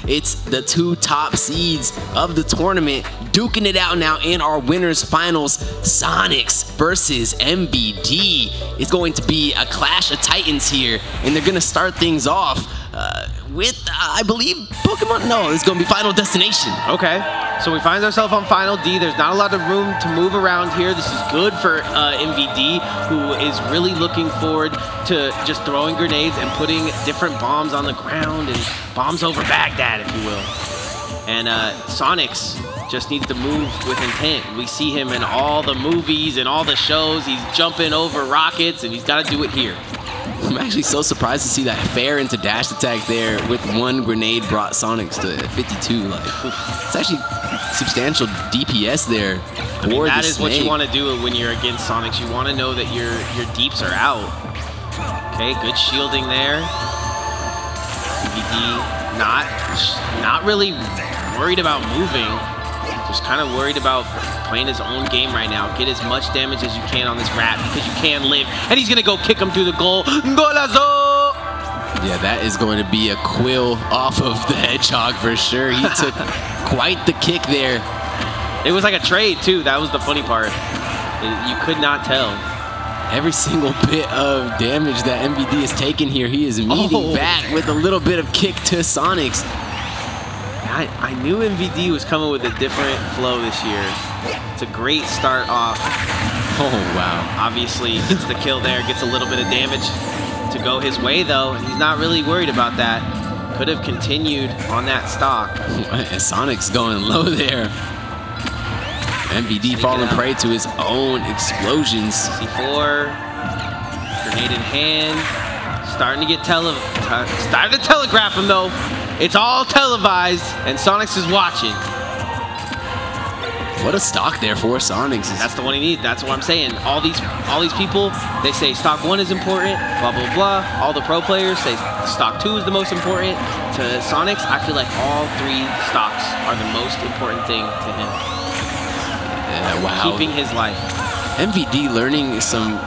It's the two top seeds of the tournament duking it out now in our winners finals. Sonix versus MVD. It's going to be a clash of titans here, and they're gonna start things off with, I believe, Pokemon. No, it's gonna be Final Destination. Okay, so we find ourselves on Final D. There's not a lot of room to move around here. This is good for MVD, who is really looking forward to just throwing grenades and putting different bombs on the ground and bombs over Baghdad, if you will. And Sonix just needs to move with intent. We see him in all the movies and all the shows. He's jumping over rockets, and he's got to do it here. I'm actually so surprised to see that fair into dash attack there with one grenade brought Sonix to 52. Like, it's actually substantial DPS there. I mean, that is what you want to do when you're against Sonix. You want to know that your deeps are out. Okay, good shielding there. MVD not really worried about moving. Just kind of worried about playing his own game right now. Get as much damage as you can on this rat because you can live. And he's going to go kick him through the goal. Golazo! Yeah, that is going to be a quill off of the Hedgehog for sure. He took quite the kick there. It was like a trade, too. That was the funny part. You could not tell. Every single bit of damage that MVD has taken here, he is meeting back with a little bit of kick to Sonix. I knew MVD was coming with a different flow this year. It's a great start off. Oh, wow. Obviously, gets the kill there, gets a little bit of damage to go his way, though. He's not really worried about that. Could have continued on that stock. Sonix going low there. MVD falling prey to his own explosions. C4, grenade in hand. Starting to get starting to telegraph him, though. It's all televised, and Sonix is watching. What a stock there for Sonix. That's the one he needs. That's what I'm saying. All these people, they say stock 1 is important, blah, blah, blah. All the pro players say stock 2 is the most important. To Sonix, I feel like all 3 stocks are the most important thing to him. Yeah, wow. Keeping his life. MVD learning some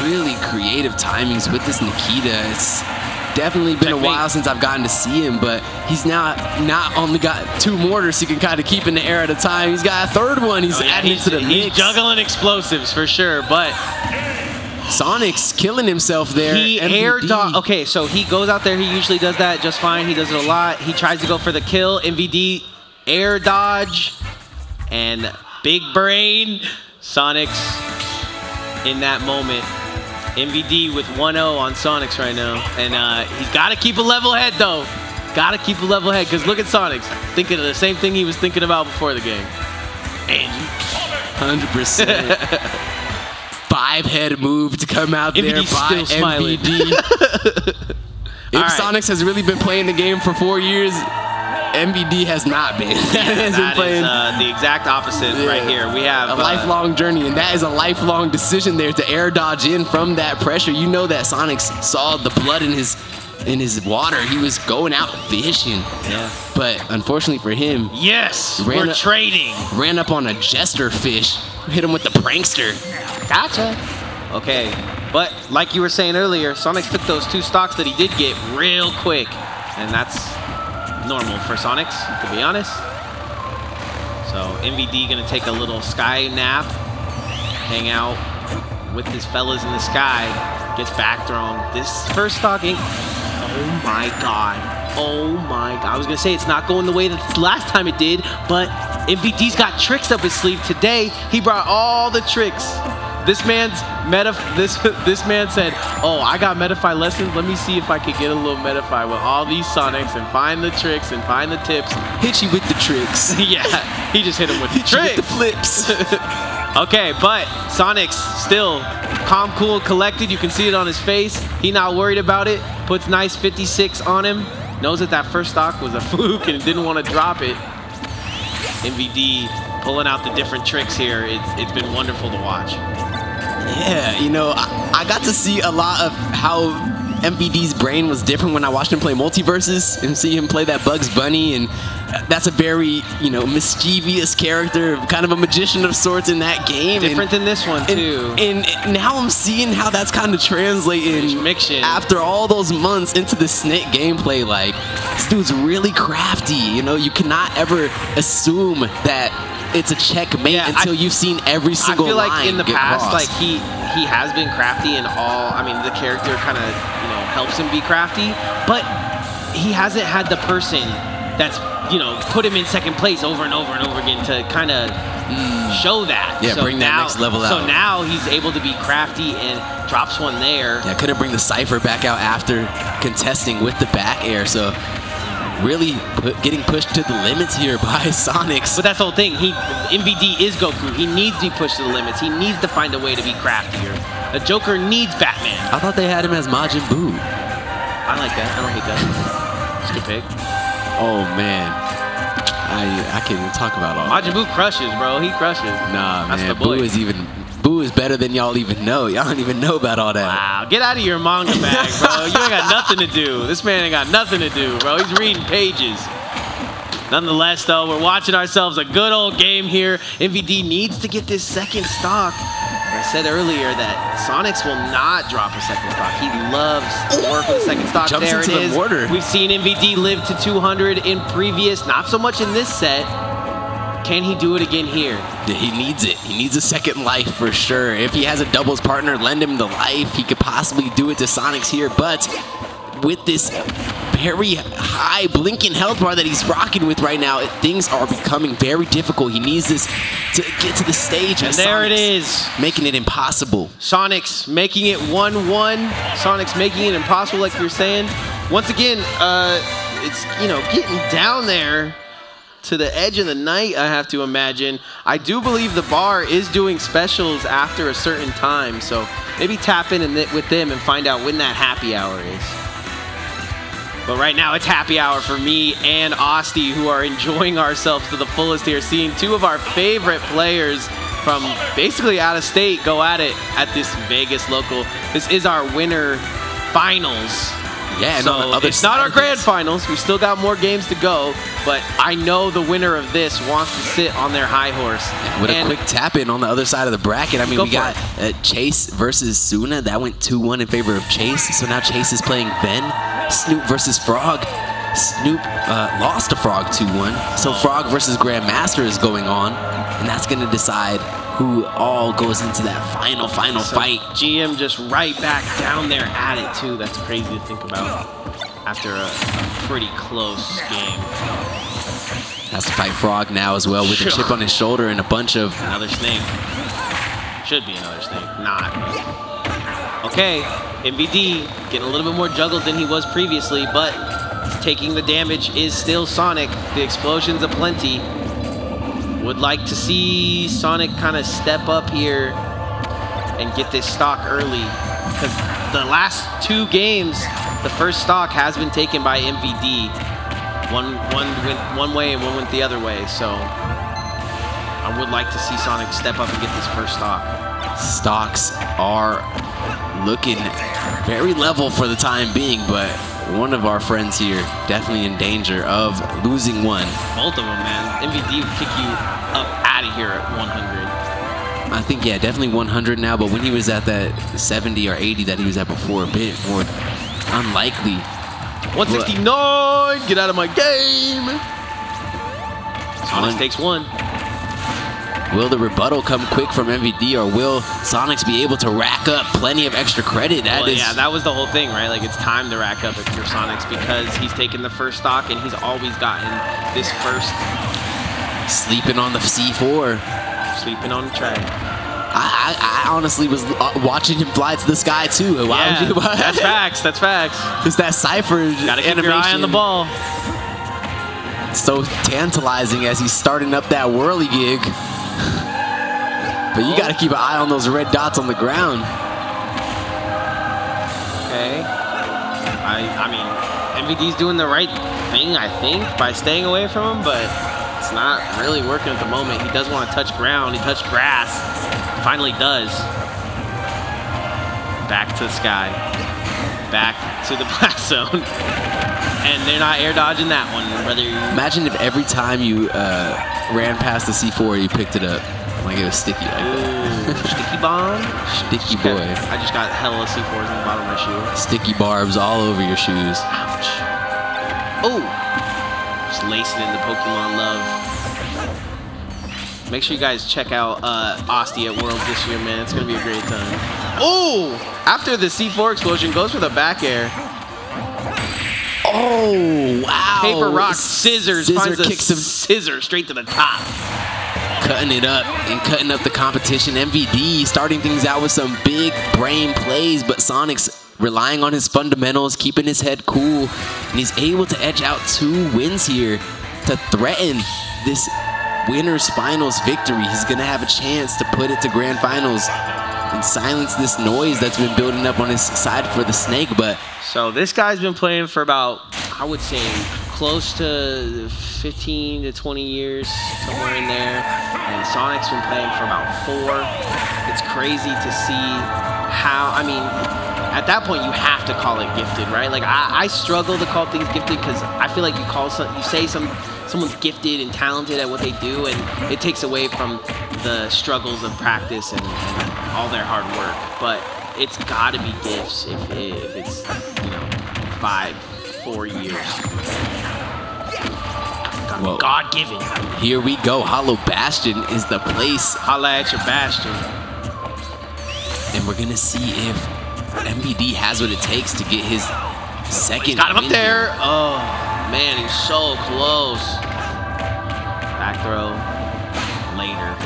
really creative timings with this Nikita. It's definitely been a while since I've gotten to see him, but he's now not only got 2 mortars he can kind of keep in the air at a time, he's got a 3rd one. He's adding it to the mix. He's juggling explosives for sure, but Sonix killing himself there. He air dodge. Okay, so he goes out there. He usually does that just fine. He does it a lot. He tries to go for the kill. MVD air dodge and big brain. Sonix in that moment. MVD with 1-0 on Sonix right now. And he's got to keep a level head, though. Got to keep a level head, because look at Sonix. Thinking of the same thing he was thinking about before the game. And 100%. 5-head move to come out there by MVD. If Sonix has really been playing the game for 4 years, MVD has not been. That is the exact opposite right here. We have a lifelong journey, and that is a lifelong decision there to air dodge in from that pressure. You know that Sonix saw the blood in his water. He was going out fishing. Yeah. But unfortunately for him, we're trading. Ran up on a jester fish, hit him with the prankster. Gotcha. Okay, but like you were saying earlier, Sonix took those 2 stocks that he did get real quick, and that's normal for Sonix, to be honest. So MVD gonna take a little sky nap, hang out with his fellas in the sky, gets back thrown. This first stock ain't, oh my god. Oh my god. I was gonna say it's not going the way that last time it did, but MVD's got tricks up his sleeve today. He brought all the tricks. This man's this man said, "Oh, I got Metafy lessons. Let me see if I could get a little Metafy with all these Sonix and find the tricks and find the tips." Hit you with the tricks. Yeah, he just hit him with the tricks. With the flips. Okay, but Sonix still calm, cool, collected. You can see it on his face. He not worried about it. Puts nice 56 on him. Knows that that first stock was a fluke and didn't want to drop it. MVD pulling out the different tricks here. It's been wonderful to watch. Yeah, you know, I got to see a lot of how MVD's brain was different when I watched him play Multiverses and see him play that Bugs Bunny, and that's a very, you know, mischievous character, kind of a magician of sorts in that game. Different than this one too. And now I'm seeing how that's kind of translating after all those months into the SNIT gameplay. Like, this dude's really crafty. You know, you cannot ever assume that it's a checkmate until you've seen every single line. I feel like in the past, crossed. like he has been crafty in all. I mean, the character kind of, you know, helps him be crafty, but he hasn't had the person that's, you know, put him in second place over and over and over again to kind of show that. Yeah, so bring that next level out. So now he's able to be crafty and drops one there. Yeah, couldn't bring the Cypher back out after contesting with the back air. So really getting pushed to the limits here by Sonix. But that's the whole thing. MVD is Goku. He needs to be pushed to the limits. He needs to find a way to be craftier. A Joker needs Batman. I thought they had him as Majin Buu. I like that. I don't hate that. It's a good pick. Oh, man. I can't even talk about all Majin Buu crushes, bro. He crushes. Nah, that's man. Buu is better than y'all even know. Y'all don't even know about all that. Wow. Get out of your manga bag, bro. You ain't got nothing to do. This man ain't got nothing to do, bro. He's reading pages. Nonetheless, though, we're watching ourselves a good old game here. MVD needs to get this second stock. I said earlier that Sonix will not drop a second stock. He loves to work with a second stock. Jumps there into it is. The mortar. We've seen MVD live to 200 in previous, not so much in this set. Can he do it again here? He needs it. He needs a second life for sure. If he has a doubles partner, lend him the life. He could possibly do it to Sonix here, but with this very high blinking health bar that he's rocking with right now, things are becoming very difficult. He needs this to get to the stage. And there it is. Making it impossible. Sonix making it 1-1. Sonix making it impossible, like you're saying. Once again, it's, you know, getting down there to the edge of the night, I have to imagine. I do believe the bar is doing specials after a certain time, so maybe tap in with them and find out when that happy hour is. But right now, it's happy hour for me and Osti, who are enjoying ourselves to the fullest here, seeing two of our favorite players from basically out of state go at it at this Vegas local. This is our winter finals. Yeah, and so it's not our grand finals. We still got more games to go, but I know the winner of this wants to sit on their high horse. With a quick tap in on the other side of the bracket. I mean, we got Chase versus Suna. That went 2-1 in favor of Chase. So now Chase is playing Ben. Snoop versus Frog. Snoop lost to Frog 2-1. So Frog versus Grandmaster is going on, and that's going to decide who all goes into that final fight. GM just right back down there at it too. That's crazy to think about after a pretty close game. Has to fight Frog now as well with a chip on his shoulder and a bunch of... Another snake. Should be another snake. Not. Okay, MVD getting a little bit more juggled than he was previously, but taking the damage is still Sonic. The explosions aplenty. Would like to see Sonic kind of step up here and get this stock early, because the last two games, the first stock has been taken by MVD. One went one way and one went the other way, so I would like to see Sonic step up and get this first stock. Stocks are looking very level for the time being, but one of our friends here definitely in danger of losing one. Both of them, man. MVD will kick you up out of here at 100. I think, yeah, definitely 100 now, but when he was at that 70 or 80 that he was at before, a bit more unlikely. 169, get out of my game. Sonix takes one. Will the rebuttal come quick from MVD, or will Sonix be able to rack up plenty of extra credit? Yeah, that was the whole thing, right? Like, it's time to rack up for Sonix because he's taken the first stock and he's always gotten this first. Sleeping on the C4. Sleeping on the track. I honestly was watching him fly to the sky too. Why would you? That's facts. That's facts. It's that Cypher Gotta keep your eye on the ball. So tantalizing as he's starting up that whirly gig. But you got to keep an eye on those red dots on the ground. Okay. I mean, MVD's doing the right thing, I think, by staying away from him, but it's not really working at the moment. He does want to touch ground. He touched grass. Finally does. Back to the sky. back to the blast zone. And they're not air dodging that one. Whether you imagine if every time you ran past the C4, you picked it up. Like it was sticky like that. Sticky bomb? Sticky boy. I just got hella C4s in the bottom of my shoe. Sticky barbs all over your shoes. Ouch. Oh! Just lacing in the Pokemon love. Make sure you guys check out Asti at Worlds this year, man. It's going to be a great time. Oh! After the C4 explosion, goes for the back air. Oh, wow. Paper, rock, scissors. Finds a kicks him. scissor straight to the top. Cutting it up and cutting up the competition. MVD starting things out with some big brain plays, but Sonix relying on his fundamentals, keeping his head cool, and he's able to edge out 2 wins here to threaten this winner's finals victory. He's gonna have a chance to put it to grand finals and silence this noise that's been building up on his side for the snake. But so this guy's been playing for about, I would say, close to 15 to 20 years, somewhere in there. And Sonic's been playing for about 4. It's crazy to see how, I mean, at that point you have to call it gifted, right? Like I struggle to call things gifted because I feel like you say someone's gifted and talented at what they do, and it takes away from the struggles of practice and all their hard work. But it's got to be gifts if it's, you know, 4 years. Well, God-given. Here we go. Hollow Bastion is the place. Holla at your Bastion. And we're going to see if MVD has what it takes to get his second. Got him up there. Here. Oh, man, he's so close. Back throw later.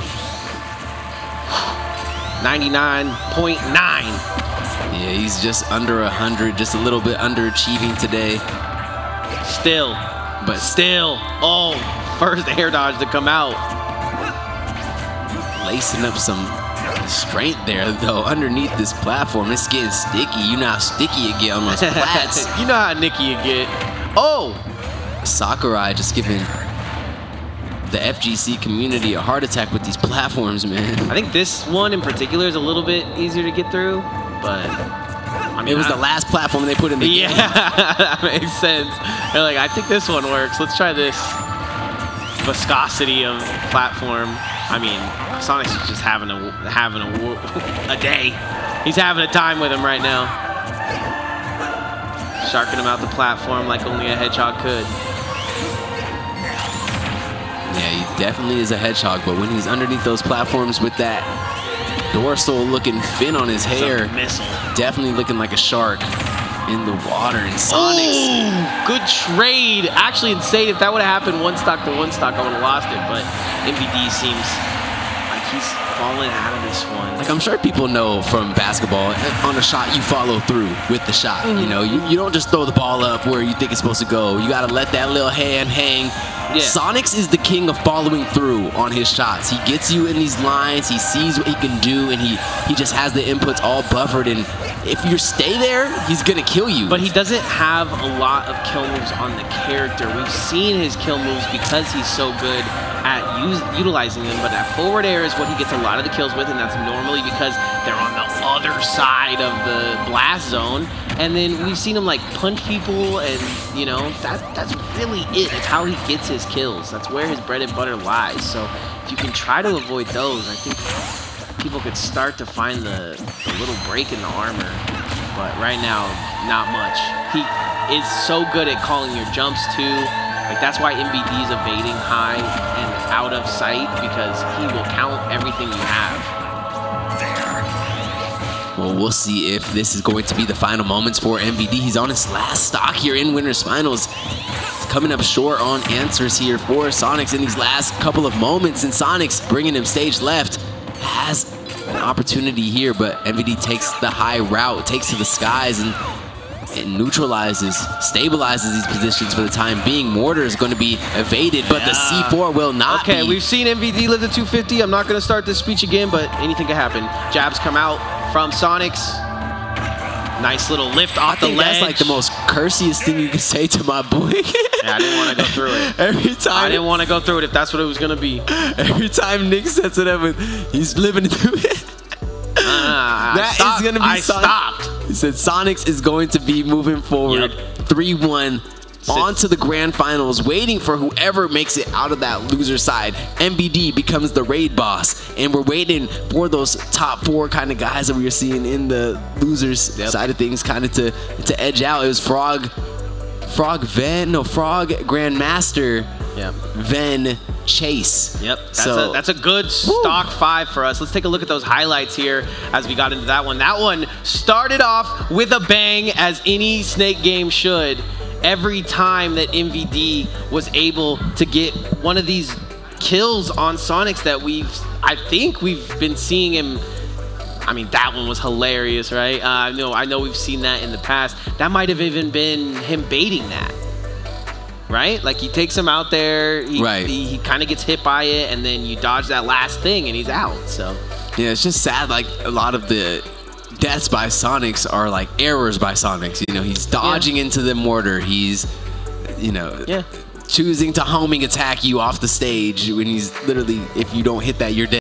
99.9. Yeah, he's just under 100, just a little bit underachieving today. Still. Oh, first air dodge to come out. Lacing up some strength there, though, underneath this platform. It's getting sticky. You know how sticky it get on those plats. You know how nicky you get. Oh! Sakurai just giving the FGC community a heart attack with these platforms, man. I think this one in particular is a little bit easier to get through, but I mean, it was the last platform they put in the game. Yeah, that makes sense. They're like, I think this one works. Let's try this viscosity of platform. I mean, Sonix is just having a day. He's having a time with him right now. Sharking him out the platform like only a hedgehog could. Yeah, he definitely is a hedgehog, but when he's underneath those platforms with that dorsal looking fin on his hair, definitely looking like a shark in the water. And Sonix. Ooh, good trade. Actually insane. If that would have happened 1 stock to 1 stock, I would have lost it, but MVD seems like he's falling out of this one. Like, I'm sure people know from basketball, on a shot you follow through with the shot. You know, you don't just throw the ball up where you think it's supposed to go. You got to let that little hand hang. Yeah. Sonix is the king of following through on his shots. He gets you in these lines, he sees what he can do, and he just has the inputs all buffered, and if you stay there, he's gonna kill you. But he doesn't have a lot of kill moves on the character. We've seen his kill moves because he's so good at utilizing them, but that forward air is what he gets a lot of the kills with, and that's normally because they're on the other side of the blast zone. And then we've seen him like punch people, and you know, that's really it. It's how he gets his kills. That's where his bread and butter lies. So if you can try to avoid those, I think people could start to find the little break in the armor. But right now, not much. He is so good at calling your jumps too. Like, that's why MVD is evading high and out of sight, because he will count everything you have. Well, we'll see if this is going to be the final moments for MVD. He's on his last stock here in Winners Finals. He's coming up short on answers here for Sonix in these last couple of moments. And Sonix, bringing him stage left, has an opportunity here, but MVD takes the high route, takes to the skies, and it neutralizes, stabilizes these positions for the time being. Mortar is going to be evaded, but the C4 will not be. Okay, we've seen MVD live to 250. I'm not going to start this speech again, but anything can happen. Jabs come out from Sonix. Nice little lift off the ledge. That's like the most cursiest thing you can say to my boy. Yeah, I didn't want to go through it. Every time. I didn't want to go through it if that's what it was going to be. Every time Nick sets it up, he's living through it. That is going to be I stopped. He said Sonix is going to be moving forward 3-1 onto the grand finals, waiting for whoever makes it out of that loser side. MVD becomes the raid boss, and we're waiting for those top 4 kind of guys that we were seeing in the losers side of things kind of to edge out. It was Frog Grandmaster, Ven Chase. Yep, that's a good stock 5 for us. Let's take a look at those highlights here as we got into that one. That one started off with a bang, as any Snake game should. Every time that MVD was able to get one of these kills on Sonix that I think we've been seeing him. I mean, that one was hilarious, right? I know we've seen that in the past. That might have even been him baiting that, right? Like, he takes him out there, he kind of gets hit by it, and then you dodge that last thing, and he's out. So yeah, it's just sad. Like, a lot of the deaths by Sonix are like errors by Sonix. You know, he's dodging into the mortar. He's, choosing to homing attack you off the stage when he's literally, if you don't hit that, you're dead.